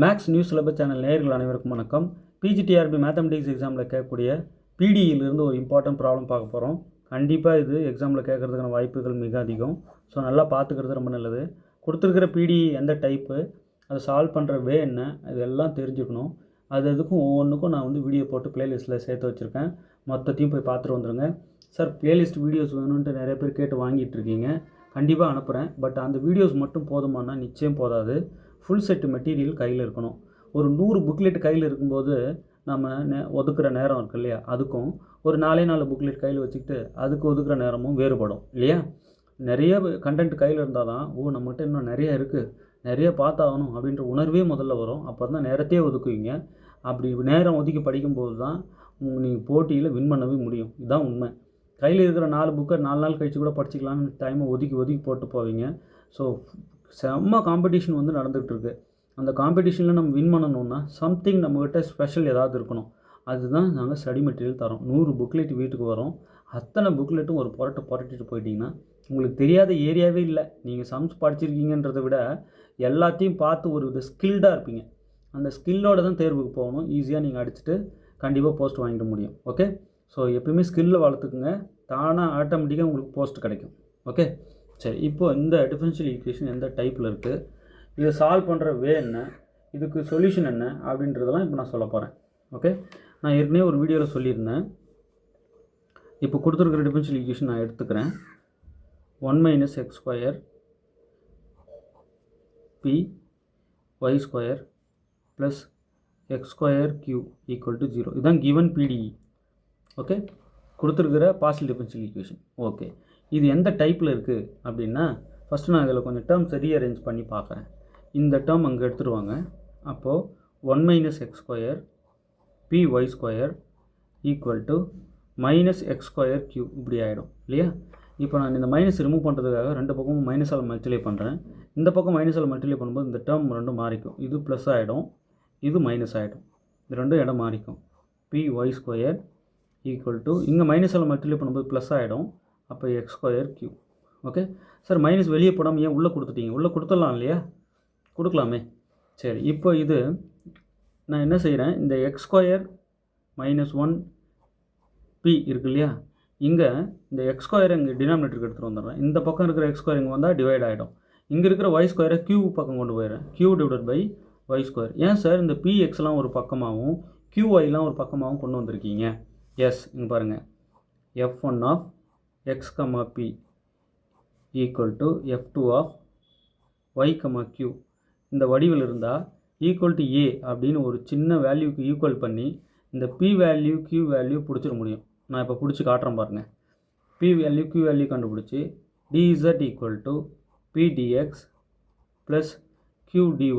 Maths news syllabus channel நேயர்கள் அனைவருக்கும் வணக்கம். பிஜிடிஆர்பி மேத்தமெட்டிக்ஸ் எக்ஸாமில் கேட்கக்கூடிய பிடியிலிருந்து ஒரு இம்பார்ட்டன்ட் ப்ராப்ளம் பார்க்க போகிறோம். கண்டிப்பாக இது எக்ஸாமில் கேட்குறதுக்கான வாய்ப்புகள் மிக அதிகம். ஸோ நல்லா பார்த்துக்கிறது ரொம்ப நல்லது. கொடுத்துருக்கிற பிடி எந்த டைப்பு, அதை சால்வ் பண்ணுற வே என்ன, இதெல்லாம் தெரிஞ்சுக்கணும். அதுக்கும் ஒவ்வொன்றுக்கும் நான் வீடியோ போட்டு ப்ளேலிஸ்ட்டில் சேர்த்து வச்சுருக்கேன். மொத்தத்தையும் போய் பார்த்துட்டு வந்துடுங்க. சார் ப்ளேலிஸ்ட் வீடியோஸ் வேணும்ன்ட்டு நிறைய பேர் கேட்டு வாங்கிட்டு இருக்கீங்க. கண்டிப்பாக அனுப்புகிறேன். பட் அந்த வீடியோஸ் மட்டும் போதுமானா நிச்சயம் போதாது. ஃபுல் செட்டு மெட்டீரியல் கையில் இருக்கணும். ஒரு 100 புக்லெட் கையில் இருக்கும்போது நம்ம ஒதுக்குற நேரம் இருக்கு இல்லையா, அதுக்கும் ஒரு 4 புக்லெட் கையில் வச்சுக்கிட்டு அதுக்கு ஒதுக்குற நேரமும் வேறுபடும் இல்லையா. நிறைய கண்டென்ட் கையில் இருந்தால் தான் நம்மகிட்ட இன்னும் நிறைய இருக்குது, நிறைய பார்த்தாகணும் அப்படின்ற உணர்வே முதல்ல வரும். அப்போ தான் நேரத்தையே ஒதுக்குவீங்க. அப்படி நேரம் ஒதுக்கி படிக்கும்போது தான் நீங்கள் போட்டியில் வின் பண்ணவே முடியும். இதுதான் உண்மை. கையில் இருக்கிற 4 புக்கை 4 நாள் கழித்து கூட படிச்சிக்கலான்னு டைமை ஒதுக்கி போட்டு போவீங்க. ஸோ செம்ம காம்படிஷன் நடந்துகிட்ருக்கு. அந்த காம்படிஷனில் நம்ம வின் பண்ணணுன்னா சம்திங் நம்மக்கிட்ட ஸ்பெஷல் ஏதாவது இருக்கணும். அதுதான் நாங்கள் ஸ்டடி மெட்டீரியல் தரோம். 100 புக்லெட் வீட்டுக்கு வரும். அத்தனை புக்லெட்டும் ஒரு புரட்டிட்டு போயிட்டீங்கன்னா உங்களுக்கு தெரியாத ஏரியாவே இல்லை. நீங்கள் சம்ஸ் படிச்சிருக்கீங்கன்றதை விட எல்லாத்தையும் பார்த்து ஒரு ஸ்கில்டாக இருப்பீங்க. அந்த ஸ்கில்லோடு தான் தேர்வுக்கு போகணும். ஈஸியாக நீங்கள் அடிச்சுட்டு கண்டிப்பாக போஸ்ட் வாங்கிட முடியும். ஓகே, ஸோ எப்பயுமே ஸ்கில்லை வளர்த்துக்குங்க. தானாக ஆட்டோமேட்டிக்காக உங்களுக்கு போஸ்ட் கிடைக்கும். ஓகே, சரி. இப்போது இந்த டிஃபரன்ஷியல் ஈக்குவேஷன் எந்த டைப்பில் இருக்குது, இதை சால்வ் பண்ணுற வே என்ன, இதுக்கு சொல்யூஷன் என்ன அப்படின்றதெல்லாம் இப்போ நான் சொல்ல போகிறேன். ஓகே, நான் ஏற்கனவே ஒரு வீடியோவில் சொல்லியிருந்தேன். இப்போ கொடுத்துருக்கிற டிஃபரன்ஷியல் ஈக்குவேஷன் நான் எடுத்துக்கிறேன். 1 - x² p y² + x²³ = 0. இதுதான் கிவன் PDE. ஓகே, கொடுத்துருக்கிற பார்ஷியல் டிஃபரன்ஷியல் ஈக்குவேஷன். ஓகே, இது எந்த டைப்பில் இருக்குது அப்படின்னா, ஃபஸ்ட்டு நான் இதில் கொஞ்சம் டேர்ம்ஸ் ரீஅரேஞ்ச் பண்ணி பார்க்குறேன். இந்த டேர்ம் அங்கே எடுத்துகிட்டு வாங்க. அப்போது 1 - x² p y² = -x²³ இப்படி ஆகிடும் இல்லையா. இப்போ நான் இந்த மைனஸ் ரிமூவ் பண்ணுறதுக்காக 2 பக்கமும் மைனஸால் மல்டிப்ளை பண்ணுறேன். இந்த பக்கம் மைனஸால் மல்டிப்ளை பண்ணும்போது இந்த டேர்ம் ரெண்டும் மாறிக்கும். இது ப்ளஸ் ஆகிடும், இது மைனஸ் ஆகிடும். இது ரெண்டும் இடம் மாறிக்கும். p y² இங்கே மைனஸால் மல்டிப்ளை பண்ணும்போது ப்ளஸ் ஆகிடும். அப்போ x²³. ஓகே சார், மைனஸ் வெளியே போடாமல் ஏன் உள்ளே கொடுத்துட்டீங்க? உள்ளே கொடுத்துடலாம் இல்லையா, கொடுக்கலாமே. சரி, இப்போ இது நான் என்ன செய்கிறேன், இந்த x² - 1 p இருக்கு இல்லையா, இங்கே இந்த x² இங்கே டினாமினேட்டருக்கு எடுத்துகிட்டு வந்துடுறேன். இந்த பக்கம் இருக்கிற x² இங்கே வந்தால் டிவைட் ஆகிடும். இங்கே இருக்கிற y² க்யூ பக்கம் கொண்டு போயிடுறேன். q/y². ஏன் சார் இந்த pxலாம் ஒரு பக்கமாகவும் qyலாம் ஒரு பக்கமாகவும் கொண்டு வந்திருக்கீங்க? எஸ், இங்கே பாருங்கள், f1 of x, p = f2 of y, q இந்த வடிவில் இருந்தால் =a அப்படின்னு ஒரு சின்ன வேல்யூக்கு ஈக்குவல் பண்ணி இந்த p வேல்யூ q வேல்யூ பிடிச்சிட முடியும். நான் இப்போ பிடிச்சி காட்டுறேன் பாருங்கள். p வேல்யூ q வேல்யூ கண்டுபிடிச்சி dz = p dx + q dy.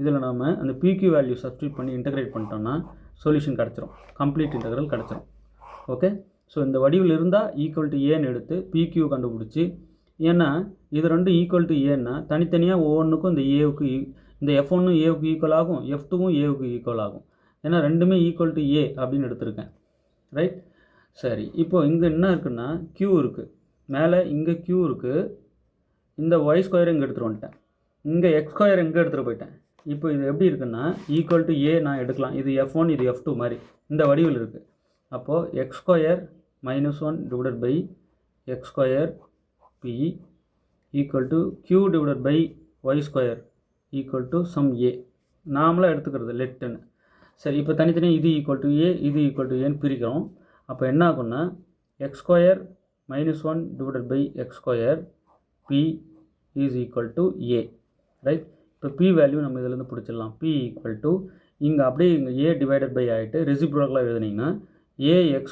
இதில் நாம் அந்த pq வேல்யூ சப்ஸ்டியூட் பண்ணி இன்டகிரேட் பண்ணிட்டோம்னா சொல்யூஷன் கிடச்சிரும், கம்ப்ளீட் இன்டகிரல் கிடச்சிரும். ஓகே, ஸோ இந்த வடிவில் இருந்தால் =aன்னு எடுத்து pq கண்டுபிடிச்சி, ஏன்னா இது ரெண்டும் =aன்னா தனித்தனியாக ஒவ்வொன்றுக்கும் இந்த ஏவுக்கு இந்த f1 ஏவுக்கு ஈக்குவல் ஆகும், f2 ஏவுக்கு ஈக்குவல் ஆகும். ஏன்னா ரெண்டுமே =a அப்படின்னு எடுத்திருக்கேன். ரைட், சரி. இப்போ இங்கே என்ன இருக்குன்னா q இருக்குது, மேலே இங்கே q இருக்குது, இந்த y² இங்கே எடுத்துகிட்டு வந்துட்டேன், இங்கே x² இங்கே எடுத்துகிட்டு போயிட்டேன். இப்போ இது எப்படி இருக்குன்னா =a நான் எடுக்கலாம். இது f1 இது f2 மாதிரி இந்த வடிவில் இருக்குது. அப்போது x² - 1 / x² p q/y² = sum a. நாமளாக எடுத்துக்கிறது லெட்டுன்னு. சரி, இப்போ தனித்தனியாக இது =a இது =aன்னு பிரிக்கிறோம். அப்போ என்ன ஆகும்னா x² - 1 / x² p = a. Right, இப்போ p வேல்யூ நம்ம இதிலேருந்து பிடிச்சிடலாம். p இங்கே அப்படியே இங்கே a / ஆகிட்டு ரெசிப்ரோக்கலாக எழுதுனீங்கன்னா a(x²)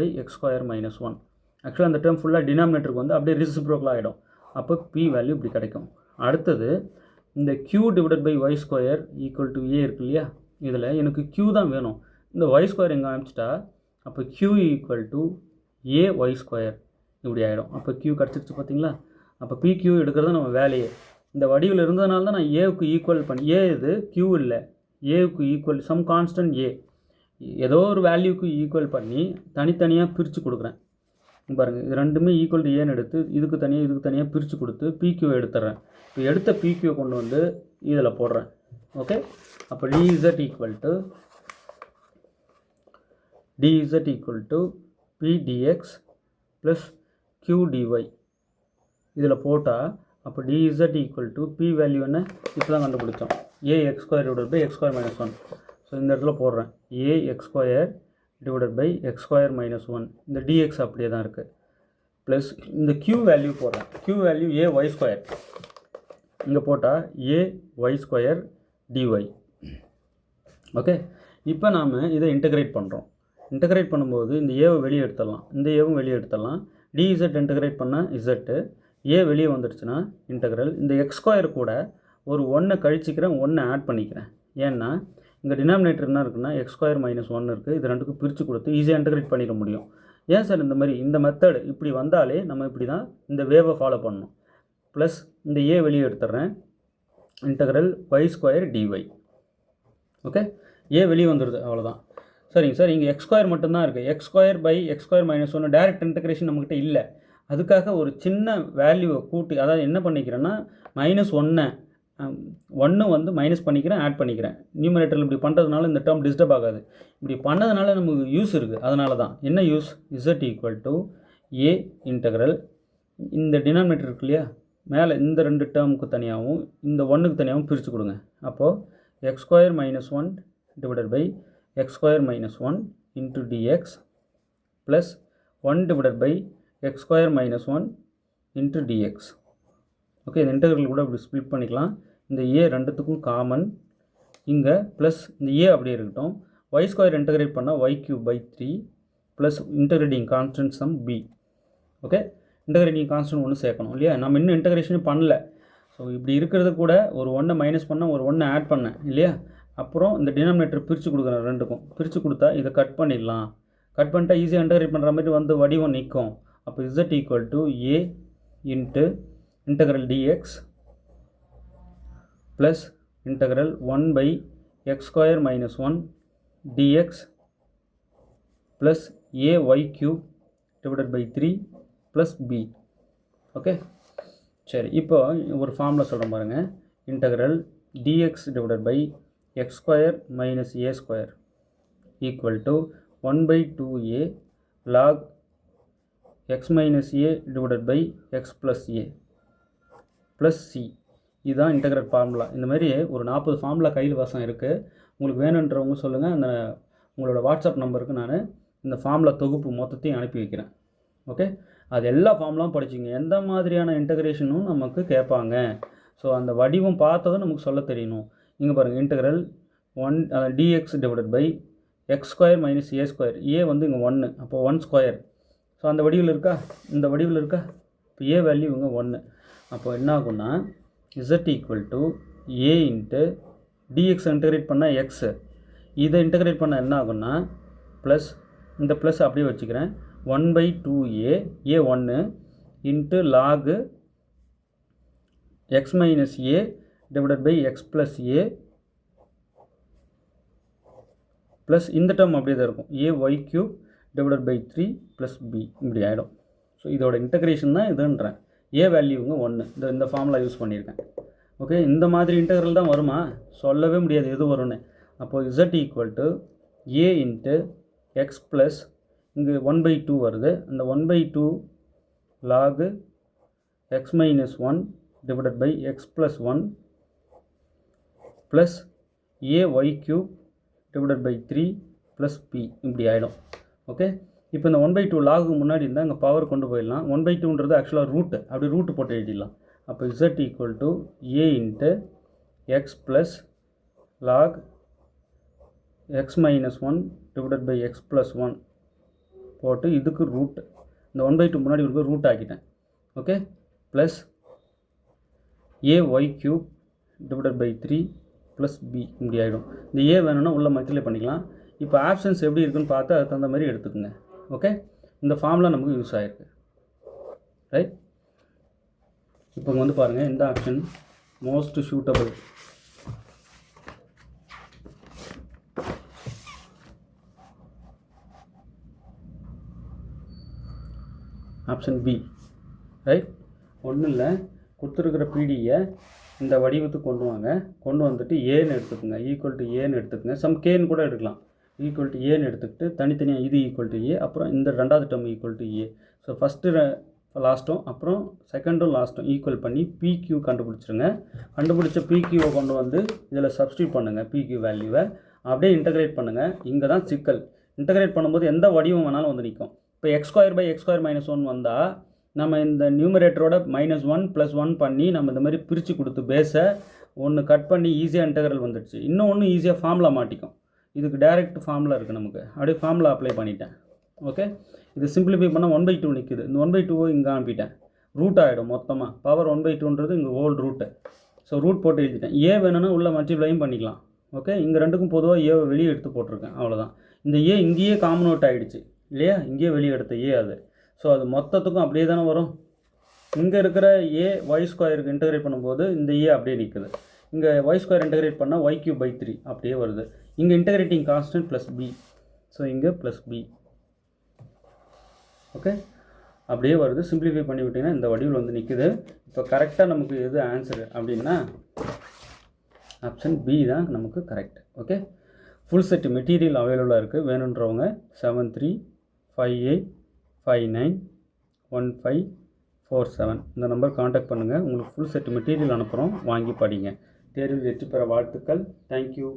/ x² - 1. ஆக்சுவலாக அந்த டேர்ம் ஃபுல்லாக டினாமினேட்டருக்கு அப்படியே ரெசிப்ரோக்கலாக ஆகிடும். அப்போ p வேல்யூ இப்படி கிடைக்கும். அடுத்தது இந்த q/y² = a இருக்கு இல்லையா, இதில் எனக்கு q தான் வேணும். இந்த y² எங்கே அனுப்பிச்சிட்டா அப்போ q = a(y²) இப்படி ஆகிடும். அப்போ q கிடச்சிருச்சு பார்த்தீங்களா. அப்போ pq எடுக்கிறது நம்ம வேலையே. இந்த வடிவில் இருந்ததுனால தான் நான் ஏவுக்கு ஈக்குவல் பண்ணி, a இது q இல்லை, ஏவுக்கு ஈக்குவல் சம் கான்ஸ்டன்ட் a ஏதோ ஒரு வேல்யூக்கு ஈக்குவல் பண்ணி தனித்தனியாக பிரித்து கொடுக்குறேன். பாருங்கள், இது ரெண்டுமே =aன்னு எடுத்து இதுக்கு தனியாக பிரித்து கொடுத்து pq எடுத்துட்றேன். இப்போ எடுத்த pq கொண்டு இதில் போடுறேன். ஓகே, அப்போ dz equal to p dx plus q dy. இதில் போட்டால் அப்போ dz equal to p value என்ன இப்போ தான் கண்டுபிடிச்சோம், ax square divided by x square minus 1. So இந்த இடத்துல போடுறேன் ax square divided by x square minus 1. இந்த dx அப்படியே தான் இருக்குது. ப்ளஸ் இந்த q வேல்யூ போடுறேன், q வேல்யூ ay square. இங்கே போட்டால் ay square dy. ஓகே, இப்போ நாம் இதை இன்டகிரேட் பண்ணுறோம். இன்டகிரேட் பண்ணும்போது இந்த ஏவை வெளியே எடுத்துடலாம், இந்த ஏவும் வெளியே எடுத்துடலாம். dz இன்டகிரேட் பண்ணால் z, ஏ வெளியே வந்துடுச்சுன்னா இன்டகிரல். இந்த எக்ஸ் ஸ்கொயர் கூட ஒரு 1 கழிச்சிக்கிறேன், 1 ஆட் பண்ணிக்கிறேன். ஏன்னா இங்கே டினாமினேட்டர் என்ன இருக்குன்னா எக்ஸ் ஸ்கொயர் மைனஸ் 1 இருக்குது. இது ரெண்டுக்கும் பிரித்து கொடுத்து ஈஸியாக இன்டகிரேட் பண்ணிட முடியும். ஏன் சார் இந்த மாதிரி இந்த மெத்தட் இப்படி வந்தாலே நம்ம இப்படி தான் இந்த வேவை ஃபாலோ பண்ணணும். ப்ளஸ் இந்த ஏ வெளியே எடுத்துடுறேன், integral y square dy. Okay, A வெளியே வந்துடுது, அவ்வளோதான். சரிங்க சார், இங்கே எக்ஸ் ஸ்கொயர் மட்டும்தான் இருக்குது. X square by X square minus 1 direct integration நம்மக்கிட்ட இல்லை. அதுக்காக ஒரு சின்ன வேல்யூவை கூட்டி, அதாவது என்ன பண்ணிக்கிறேன்னா -1 வந்து மைனஸ் பண்ணிக்கிறேன், ஆட் பண்ணிக்கிறேன். நியூமரேட்டரில் இப்படி பண்ணுறதுனால இந்த டேர்ம் டிஸ்டர்ப் ஆகாது. இப்படி பண்ணதுனால நமக்கு யூஸ் இருக்குது. அதனால தான் என்ன use, z equal to A integral. இந்த டினாமினேட்டர் இருக்கு இல்லையா, மேலே இந்த 2 டேர்முக்கு தனியாகவும் இந்த 1க்கு தனியாகவும் பிரித்து கொடுங்க. அப்போது x square minus 1 divided by X square minus 1 into dx plus 1 divided by X square minus 1 into dx. Okay, இந்த இன்டகிரல் கூட இப்படி ஸ்ப்ளிட் பண்ணிக்கலாம். இந்த ஏ ரெண்டுத்துக்கும் காமன், இங்கே ப்ளஸ் இந்த ஏ அப்படியே இருக்கட்டும். ஒய் ஸ்கொயர் இன்டகிரேட் பண்ணால் y³/3 plus integrating constant some b. Okay, integrating constant ஒன்று சேர்க்கணும் இல்லையா, நம்ம இன்னும் இன்டகிரேஷன் பண்ணல. ஸோ இப்படி இருக்கிறது கூட ஒரு 1 மைனஸ் பண்ணால் ஒரு 1 ஆட் பண்ணேன் இல்லையா. அப்புறம் இந்த டினாமினேட்டர் பிரித்து கொடுக்குறேன், ரெண்டுக்கும் பிரித்து கொடுத்தா இதை கட் பண்ணிடலாம். கட் பண்ணிட்டா ஈஸியாக இன்டகிரேட் பண்ணுற மாதிரி வந்து வடிவம் நிற்கும். அப்போ z equal to A into integral dx plus integral 1 by x square minus 1 dx plus ay³ divided by 3 plus b. Okay, சரி, இப்போ ஒரு ஃபார்முலா சொல்கிறேன் பாருங்கள். integral dx divided by x square minus a square equal to 1 by 2a log x minus a divided by x plus a plus C. இதுதான் integrate formula. இந்த மாதிரி ஒரு 40 formula கையில் வசம் இருக்குது. உங்களுக்கு வேணுன்றவங்க சொல்லுங்கள், அந்த உங்களோட வாட்ஸ்அப் நம்பருக்கு நான் இந்த ஃபார்முலா தொகுப்பு மொத்தத்தையும் அனுப்பி வைக்கிறேன். ஓகே, அது எல்லா ஃபார்முலாவும் படிச்சிங்க. எந்த மாதிரியான இன்டகிரேஷனும் நமக்கு கேட்பாங்க. ஸோ அந்த வடிவம் பார்த்ததும் நமக்கு சொல்ல தெரியணும். இங்கே பாருங்கள், integral 1 dx divided by X square minus A square. A வந்து இங்கே 1, அப்போ 1 ஸ்கொயர். ஸோ அந்த வடிவில் இருக்கா, இந்த வடிவில் இருக்கா. இப்போ ஏ வேல்யூ இங்கே 1. அப்போ என்ன ஆகும்னா z equal to A into dx integrate பண்ணால் எக்ஸு, இதை இன்டகிரேட் பண்ணால் என்ன ஆகும்னா ப்ளஸ், இந்த ப்ளஸ் அப்படியே வச்சுக்கிறேன், 1 by 2a A 1 into log x minus A divided by x plus A plus இந்த டேர்ம் அப்படியே தான் இருக்கும், ay³ divided by 3 plus b. இப்படி ஆகிடும். ஸோ இதோட இன்டகிரேஷன் தான் இதுன்றேன். ஏ வேல்யூங்க 1, இந்த ஃபார்முலா யூஸ் பண்ணியிருக்கேன். ஓகே, இந்த மாதிரி இன்டகிரல் தான் வருமா, சொல்லவே முடியாது எது வரும்னு. அப்போது z equal to A into x plus, இங்கே 1 by 2 வருது, அந்த 1 by 2 log x minus 1 divided by x plus 1 plus ay³ divided by 3 plus p. இப்படி ஆகிடும். ஓகே, இப்போ இந்த 1 by 2 லாகுக்கு முன்னாடி இருந்தால் இங்கே பவர் கொண்டு போயிடலாம். 1 by 2ன்றது ஆக்சுவலாக ரூட்டு, அப்படி ரூட்டு போட்டு எழுதிடலாம். அப்போ z equal to A into x plus log x minus 1 divided by x plus 1 போட்டு இதுக்கு ரூட், இந்த 1 by 2 முன்னாடி இருக்க ரூட் ஆக்கிட்டேன். Okay, plus ay³ divided by 3 plus b. இப்படி ஆகிடும். இந்த ஏ வேணும்னா உள்ள மல்டிப்ளை பண்ணிக்கலாம். இப்போ ஆப்ஷன்ஸ் எப்படி இருக்குன்னு பார்த்து அதுக்கு தகுந்த மாதிரி எடுத்துக்கோங்க. ஓகே, இந்த ஃபார்முலா நமக்கு யூஸ் ஆகிருக்கு. ரைட், இப்போ வந்து பாருங்கள், இந்த option most suitable. Option B. Right, ஒன்றும் இல்லை, கொடுத்துருக்கிற பிடியை இந்த வடிவத்துக்கு கொண்டு வாங்க. கொண்டு வந்துட்டு ஏன்னு எடுத்துக்கோங்க, ஈக்குவல் டு ஏன்னு எடுத்துக்கோங்க. சம் கேன்னு கூட எடுக்கலாம். ஈக்குவல் டு ஏன்னு எடுத்துக்கிட்டு தனித்தனியாக இது ஈக்குவல் டு ஏ, அப்புறம் இந்த ரெண்டாவது term equal to A. So first லாஸ்ட்டும் அப்புறம் செகண்டும் லாஸ்ட்டும் ஈக்குவல் பண்ணி பிக்யூ கண்டுபிடிச்சிருங்க. கண்டுபிடிச்ச பிக்யூவை கொண்டு வந்து இதில் சப்ஸ்டியூட் பண்ணுங்கள். பிக்யூ வேல்யூவை அப்படியே இன்டகிரேட் பண்ணுங்கள். இங்கே தான் சிக்கல். இன்டகிரேட் பண்ணும்போது எந்த வடிவம் வேணாலும் வந்து நிற்கும். இப்போ x² வந்தால் நம்ம இந்த நியூமரேட்டரோட -1 + 1 பண்ணி நம்ம இந்த மாதிரி பிரித்து கொடுத்து பேஸை ஒன்று கட் பண்ணி ஈஸியாக இன்டகிரல் வந்துடுச்சு. இன்னொன்று ஈஸியாக ஃபார்முலா மாட்டிக்கும். இதுக்கு டைரக்ட் ஃபார்முலா இருக்குது நமக்கு. அப்படியே ஃபார்முலா அப்ளை பண்ணிட்டேன். ஓகே, இது சிம்பிளிஃபை பண்ணால் 1/2 நிற்குது. இந்த 1/2 இங்கே அனுப்பிட்டேன். ரூட் ஆகிடும் மொத்தமாக. பவர் 1/2ன்றது இங்கே ஹோல் ரூட்டு. ஸோ ரூட் போட்டு எழுதிட்டேன். ஏ வேணும்னா உள்ள மல்டிப்ளையும் பண்ணிக்கலாம். ஓகே, இங்கே ரெண்டுக்கும் பொதுவாக ஏவை வெளியே எடுத்து போட்டிருக்கேன். அவ்வளோதான். இந்த ஏ இங்கேயே காமன் அவுட் ஆகிடுச்சு இல்லையா? இங்கேயே வெளியே எடுத்த ஏ அது. ஸோ அது மொத்தத்துக்கும் அப்படியே தானே வரும். இங்கே இருக்கிற ஏ y² இன்டகிரேட் பண்ணும்போது இந்த ஏ அப்படியே நிற்குது. இங்கே y² இன்டகிரேட் பண்ணால் y³/3 அப்படியே வருது. இங்கே integrating constant plus B. So இங்கே ப்ளஸ் பி. ஓகே, அப்படியே வருது. சிம்பிளிஃபை பண்ணி விட்டிங்கன்னா இந்த வடிவில் வந்து நிற்குது. இப்போ கரெக்டாக நமக்கு எது ஆன்சரு அப்படின்னா ஆப்ஷன் பி தான் நமக்கு correct. Okay, full set material அவைலபிளாக இருக்குது. வேணுன்றவங்க 7358591547 இந்த நம்பர் காண்டாக்ட் பண்ணுங்கள். உங்களுக்கு ஃபுல் செட் மெட்டீரியல் அனுப்புகிறோம், வாங்கி படிங்க. தேர்வில் வெற்றி பெற வாழ்த்துக்கள். தேங்க்யூ.